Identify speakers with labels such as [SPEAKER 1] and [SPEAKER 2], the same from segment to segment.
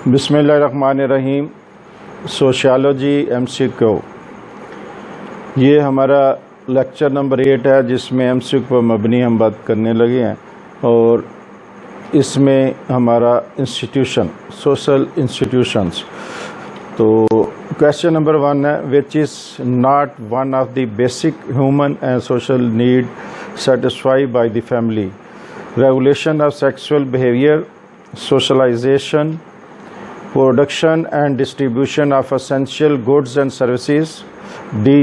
[SPEAKER 1] बिस्मिल्लाहिर्रहमानिर्रहीम। Sociology MCQ, ये हमारा लेक्चर नंबर 8 है जिसमें MCQ पर मबनी हम बात करने लगे हैं। और इसमें हमारा इंस्टीट्यूशन, सोशल इंस्टीट्यूशंस। तो क्वेश्चन नंबर 1 है, which is not one of the basic human and social need satisfied by the family? Regulation of sexual behaviour, socialisation, production and distribution of essential goods and services. D,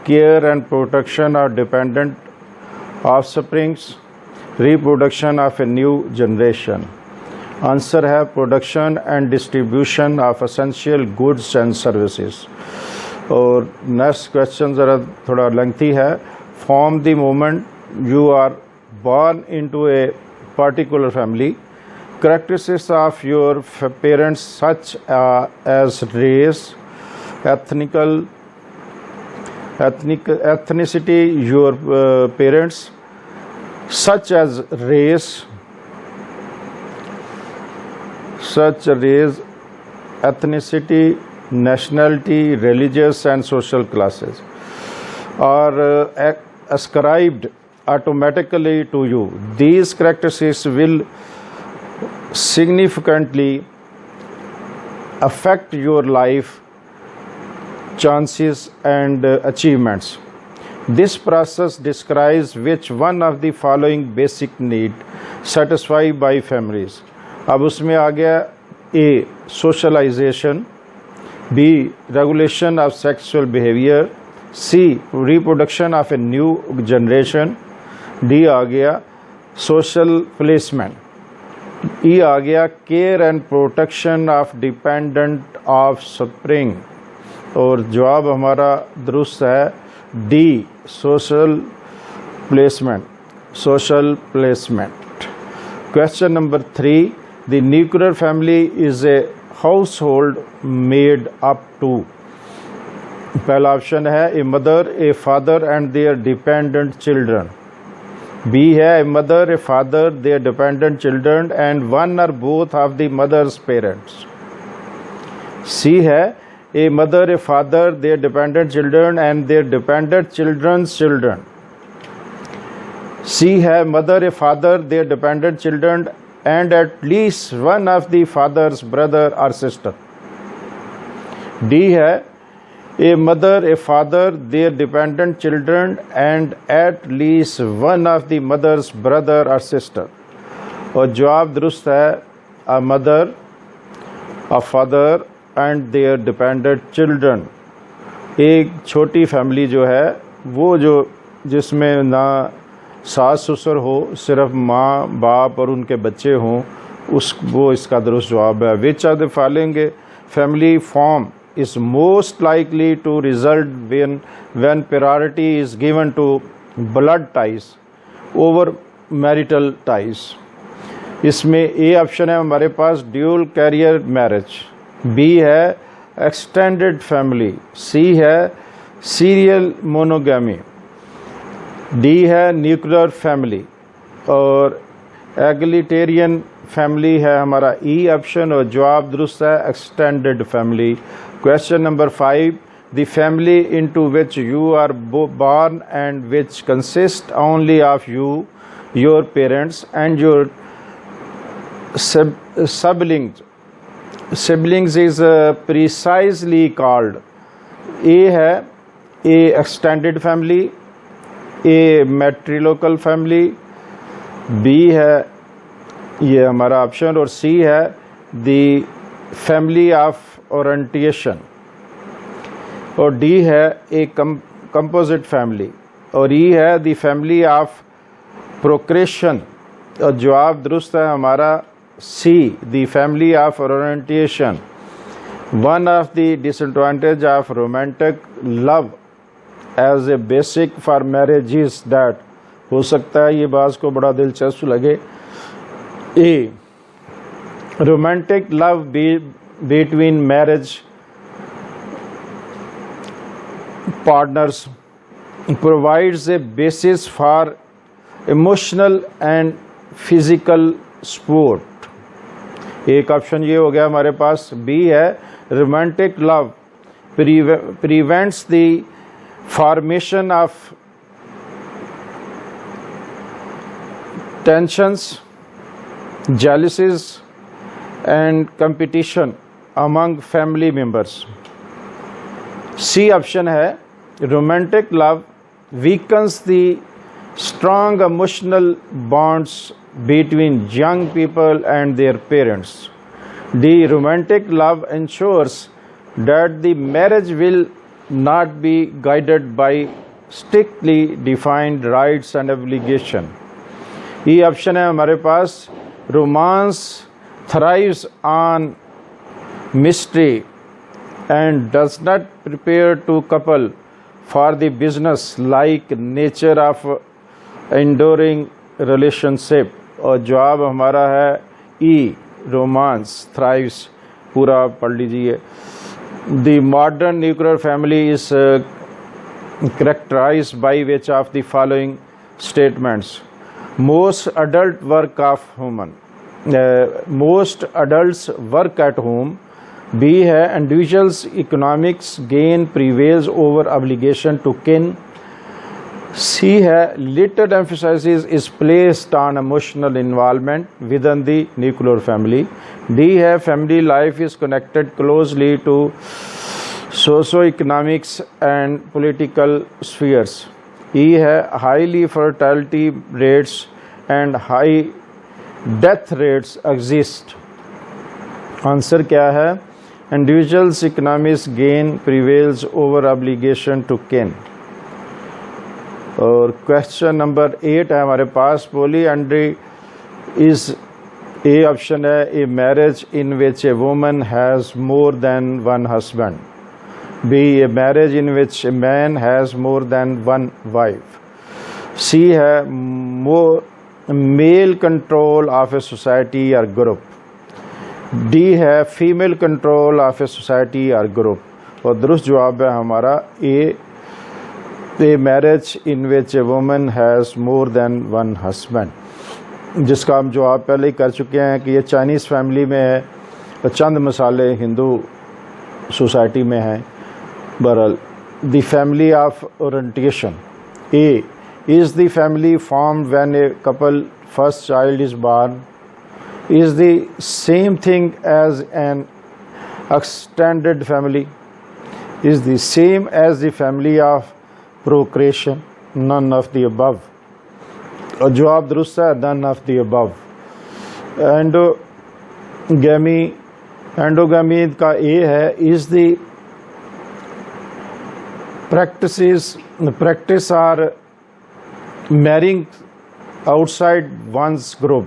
[SPEAKER 1] care and protection of dependent offsprings, reproduction of a new generation. Answer है production and distribution of essential goods and services. और next question ज़रा थोड़ा lengthy है। From the moment you are born into a particular family, characteristics of your parents such as race, ethnicity, your parents such as race, ethnicity, nationality, religious and social classes are ascribed automatically to you. These characteristics will significantly affect your life chances and achievements. This process describes which one of the following basic need satisfied by families. अब उसमें आ गया A, socialization, B, regulation of sexual behavior, C, reproduction of a new generation, D आ गया social placement, E आ गया care and protection of dependent offspring. और जवाब हमारा दुरुस्त है D, social placement. Question number 3, the nuclear family is a household made up to. पहला option है a mother, a father and their dependent children. B है a mother, a father, their dependent children and one और both of the mother's parents. C है a mother, a father, their dependent children and their dependent childrens children. C है mother, a father, their dependent children and at least one of the father's brother और sister. D है a mother, a father, their dependent children and at least one of the mother's brother or sister। और जवाब दुरुस्त है a mother, a father and their dependent children। एक छोटी family जो है वो जो जिसमें ना सास ससुर हो, सिर्फ माँ बाप और उनके बच्चे हों, वो इसका दुरुस्त जवाब है। Which are the following family form is most likely to result when priority is given to blood ties over marital ties। इसमें ए ऑप्शन है हमारे पास ड्यूल कैरियर मैरिज, बी है एक्सटेंडेड फैमिली, सी है सीरियल मोनोगैमी, डी है nuclear family और एगलिटेरियन family है हमारा E option. और जवाब दुरुस्त है extended family. Question number 5, the family into which you are born and which consists only of you, your parents and your siblings is precisely called। A है A extended family, A matrilocal family, B है ये हमारा option और C है the family of orientation और D है a composite family और ई है द फैमिली ऑफ प्रोक्रेशन। और जवाब दुरुस्त है हमारा C, the family of orientation. One of the disadvantage of romantic love as a basic for marriage is that. हो सकता है ये बात को बड़ा दिलचस्प लगे। A, romantic love between marriage partners provides a basis for emotional and physical support एक ऑप्शन ये हो गया हमारे पास। बी है romantic love prevents the formation of tensions, jealousies and competition among family members. C option है romantic love weakens the strong emotional bonds between young people and their parents. D romantic love ensures that the marriage will not be guided by strictly defined rights and obligation. ये option है हमारे पास romance thrives on mystery and does not prepare to couple for the business like nature of enduring relationship. और जवाब हमारा है ई romance thrives. पूरा पढ़ लीजिए। The modern nuclear family is characterized by which of the following statements? Most adults work at home. B है individuals economics gain prevails over obligation to kin. C है little emphasis is placed on emotional involvement within the nuclear family. D है family life is connected closely to socio-economics and political spheres. E है highly fertility rates and high death rates exist. Answer क्या है? Individuals economics gain prevails over obligation to kin. और question number 8 है हमारे पास। polyandry is A option है a marriage in which a woman has more than one husband. B a marriage in which a man has more than one wife. C है male control of a society or group. D है female control of a society or group. और दुरुस्त जवाब है हमारा a marriage in which a woman has more than one husband, जिसका हम जवाब पहले ही कर चुके हैं कि ये चाइनीज़ फैमिली में है और चंद मसाले हिंदू सोसाइटी में हैं। बहरहाल the family of orientation. A is the family formed when a couple first child is born is the same thing as an extended family, is the same as the family of procreation, none of the above. और जवाब दुरुस्त है none of the above. Endogamy का ए है is the practice or marrying outside one's group,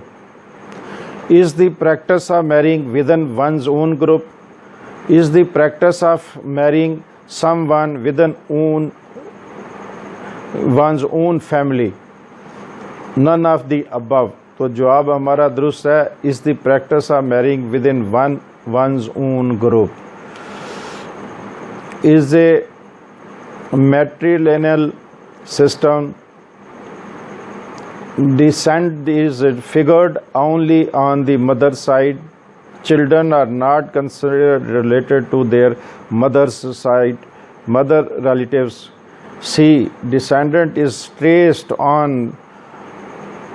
[SPEAKER 1] is the practice of marrying within one's own group, is the practice of marrying someone within one's own family, none of the above. तो जवाब हमारा दुरुस्त है is the practice of marrying within one's own group. Is a matrilineal system. Descent is figured only on the mother's side. Children are not considered related to their mother's side, mother relatives. C. Descendant is traced on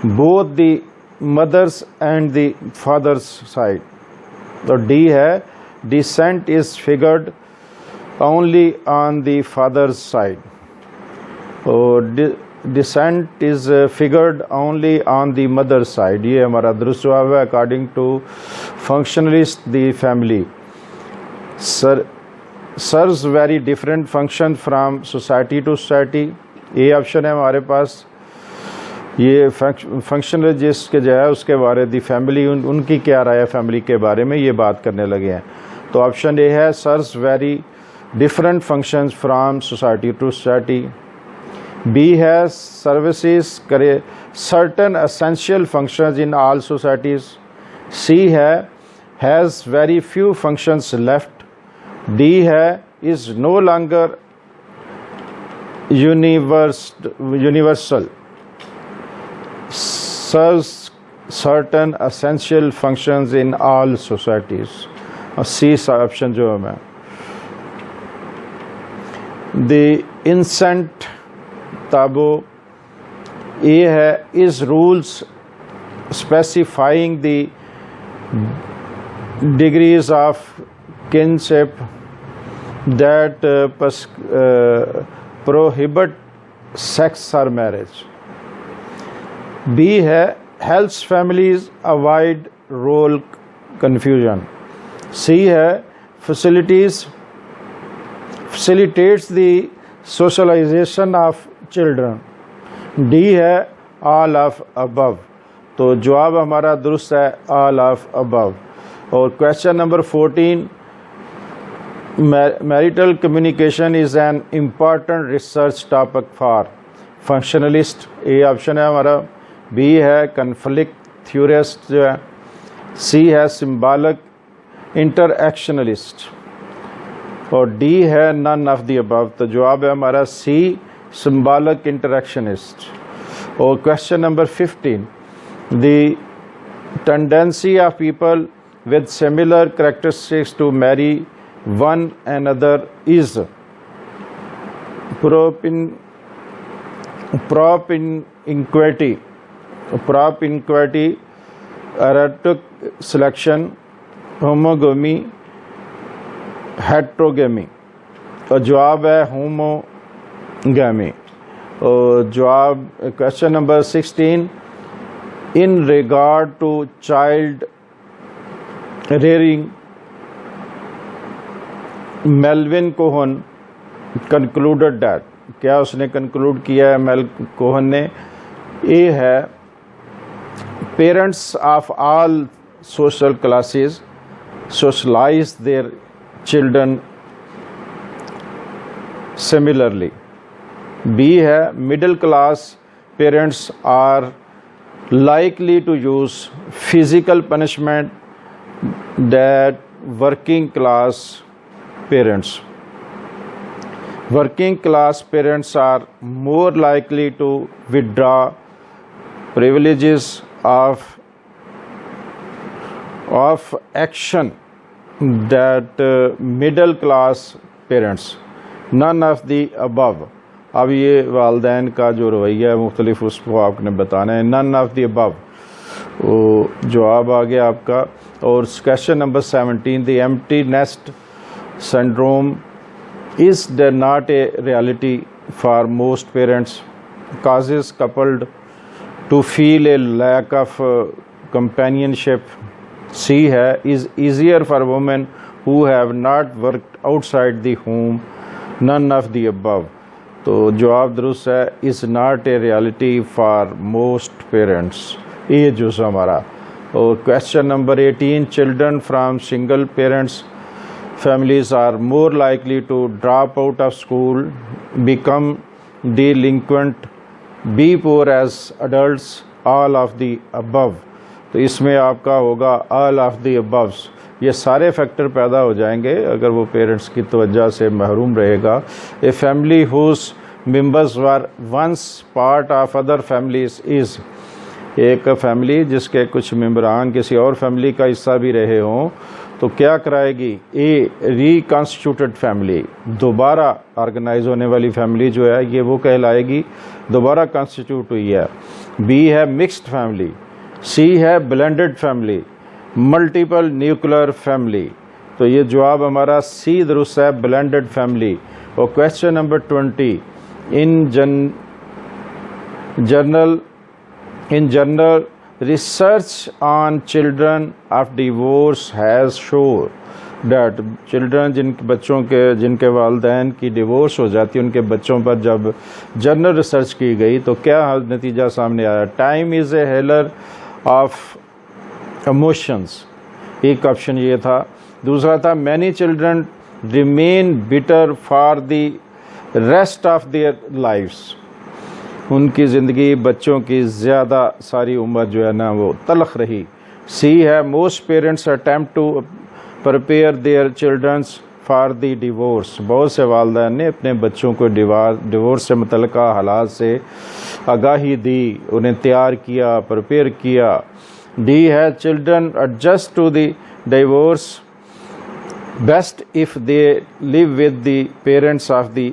[SPEAKER 1] both the mother's and the father's side. So D है descent is figured only on the father's side. और descent is figured only on the mother's side. ये हमारा दुरुस्त जवाब है according to functionalist the family serves very different function from society to society. ये option है हमारे पास। ये फंक्शनलिस्ट के जो है उसके बारे दी फैमिली उनकी क्या राय है फैमिली के बारे में, ये बात करने लगे हैं। तो ऑप्शन ए है serves very different functions from society to society. B है सर्विसेज करे certain essential functions in all societies. C है has very few functions left. D है is no longer universal serves certain essential functions in all societies. C option जो है मैं the incent tabo A है is rules specifying the degrees of kinship that prohibit sex or marriage. B है helps families avoid role confusion. C है facilitates the socialization of children. D है all of above. तो जवाब हमारा दुरुस्त है all of above. और question number 14, marital communication is an important research topic for functionalist. A option है हमारा. बी है conflict theorist जो है. सी है symbolic interactionalist. और डी है none of the above. तो जवाब है हमारा सी symbolic interactionist. और question number 15, the tendency of people with similar characteristics to marry one another is propinquity, erratic selection, homogamy, heterogamy. और जवाब है होमोगैमी. और जवाब question number 16, in regard to child rearing, Melvin Kohn concluded that. क्या उसने conclude किया है mail Kohn ने? ए है parents of all social classes socialize their children similarly. B है middle class parents are likely to use physical punishment that working class parents. Working class parents are more likely to withdraw privileges of action that middle class parents. None of the above. अब ये वालदैन का जो रवैया है मुख्तलिफ उसको आपने बताना है. नन ऑफ द अबव वो जवाब आ गया आपका. और question number 17, the empty nest syndrome is the not a reality for most parents, causes coupled to feel a lack of companionship. C है is easier for women who have not worked outside the home. None of the above. तो जवाब दुरुस्त है is not a reality for most parents. ये जो हमारा. और question number 18, children from single parents families are more likely to drop out of school, become delinquent, be poor as adults, all of the above. तो इसमें आपका होगा all of the above. ये सारे फैक्टर पैदा हो जाएंगे अगर वो पेरेंट्स की तवज्जो से महरूम रहेगा. A family whose members were once part of other families is, एक फैमिली जिसके कुछ मेम्बरान किसी और फैमिली का हिस्सा भी रहे हों तो क्या कराएगी? ए रिकॉन्स्टिट्यूटेड फैमिली, दोबारा ऑर्गेनाइज होने वाली फैमिली जो है ये वो कहलाएगी दोबारा कॉन्स्टिट्यूट हुई है. बी है मिक्स्ड फैमिली. सी है blended family, multiple nuclear family. तो ये जवाब हमारा सी दुरुस्त है, ब्लेंडेड फैमिली. और question number 20, in general research on children of divorce has shown that children जिनके वालदैन की डिवोर्स हो जाती है उनके बच्चों पर जब जनरल रिसर्च की गई तो क्या नतीजा सामने आया? Time is a healer of emotions, एक ऑप्शन ये था. दूसरा था many children remain bitter for the rest of their lifes, उनकी ज़िंदगी बच्चों की ज़्यादा सारी उम्र जो है ना वो तलख रही. सी है most parents attempt to prepare their childrens for the divorce, बहुत से वालिदैन ने अपने बच्चों को डिवोर्स से मुतल्लिका हालात से आगाही दी, उन्हें तैयार किया, प्रिपेयर किया. डी है children adjust to the divorce best if they live with the parents of the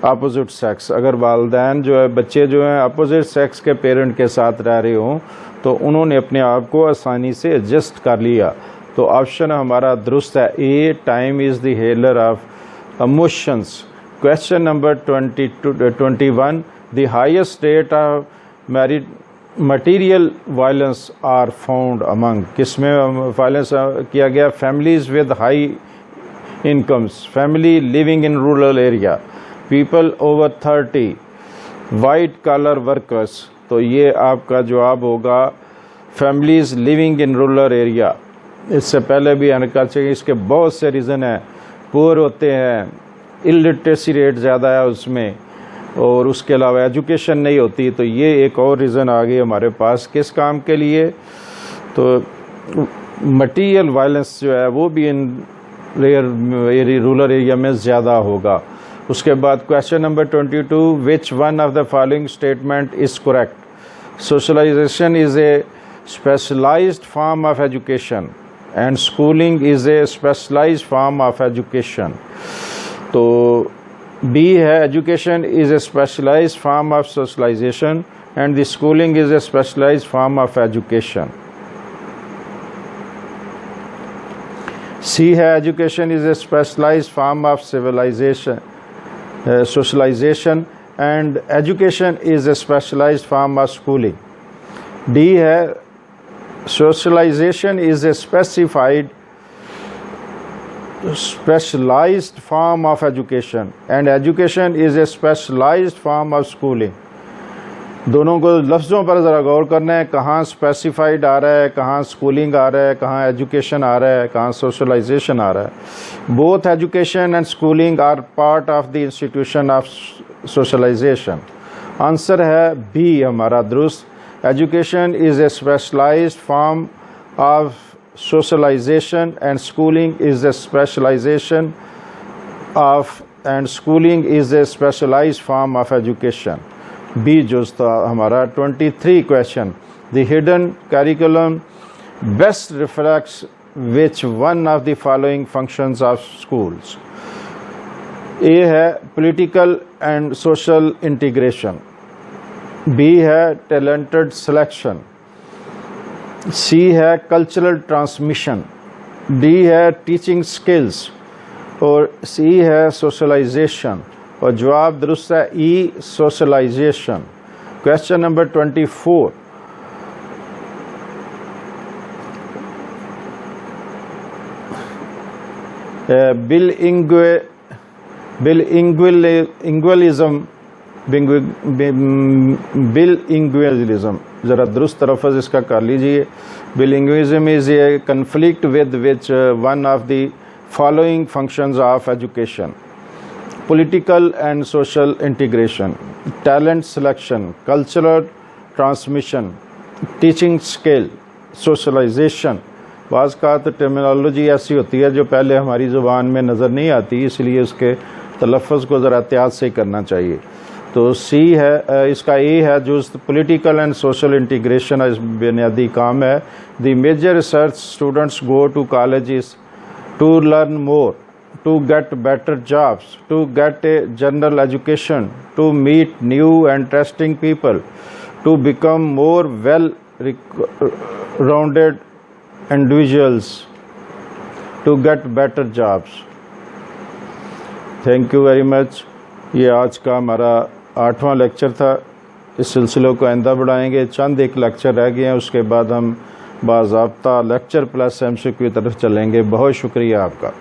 [SPEAKER 1] opposite sex. अगर वालदैन जो है बच्चे जो हैं अपोजिट सेक्स के पेरेंट के साथ रह रहे हों तो उन्होंने अपने आप को आसानी से एडजस्ट कर लिया। तो ऑप्शन हमारा दुरुस्त है A, time is the healer of emotions. Question number 21, the highest rate of married material violence are found among. किसमें वायलेंस किया गया? Families with high incomes, family living in rural area, people over 30, white collar workers. तो ये आपका जवाब होगा families living in rural area. इससे पहले भी अनका चाहिए, इसके बहुत से रीज़न हैं। पुअर होते हैं, इलिटरेसी रेट ज़्यादा है उसमें, और उसके अलावा एजुकेशन नहीं होती। तो ये एक और रीज़न आ गई हमारे पास किस काम के लिए? तो मटीरियल वायलेंस जो है वो भी इन रूरल एरिया में ज़्यादा होगा। उसके बाद question number 22, which one of the following statement is correct? Socialization is a specialized form of education and schooling is a specialized form of education. तो बी है education is a specialized form of socialization and the schooling is a specialized form of education. C है education is a specialized form of civilization socialization and education is a specialized form of schooling. D है socialization is a specialized form of education and education is a specialized form of schooling. दोनों को लफ्ज़ों पर ज़रा गौर करना है, कहाँ specified आ रहा है, कहाँ स्कूलिंग आ रहा है, कहाँ एजुकेशन आ रहा है, कहाँ सोशलाइजेशन आ रहा है। Both education and schooling are part of the institution of socialization. Answer है बी हमारा दुरुस्त। Education is a specialized form of socialization and schooling is a specialization of and schooling is a specialized form of education. B जो था हमारा 23 question, the hidden curriculum best reflects which one of the following functions of schools? A है political and social integration, B है talented selection, सी है cultural transmission, D है teaching skills और C है socialization. और जवाब दुरुस्त है E, socialization. Question number 24, bilingualism ज़रा दुरुस्त तलफ़्फ़ुज़ इसका कर लीजिए। Bilingualism is a conflict with which one of the following functions of education? political and social integration, talent selection, cultural transmission, teaching skill, socialization। बाज़ का तो टर्मिनोलॉजी ऐसी होती है जो पहले हमारी ज़ुबान में नज़र नहीं आती, इसलिए उसके तलफ़्फ़ुज़ को ज़रा एहतियात से करना चाहिए। तो सी है, इसका ए है जो पॉलिटिकल एंड सोशल इंटीग्रेशन बुनियादी काम है। The major research students go to colleges to learn more, to get better jobs, to get a general education, to meet new and interesting people, to become more well-rounded individuals, to get better jobs. Thank you very much। ये आज का हमारा 8वां lecture था। इस सिलसिले को आइंदा बढ़ाएंगे। चंद एक लेक्चर रह गए हैं, उसके बाद हम बाज़ाब्ता लेक्चर प्लस MCQ की तरफ चलेंगे। बहुत शुक्रिया आपका।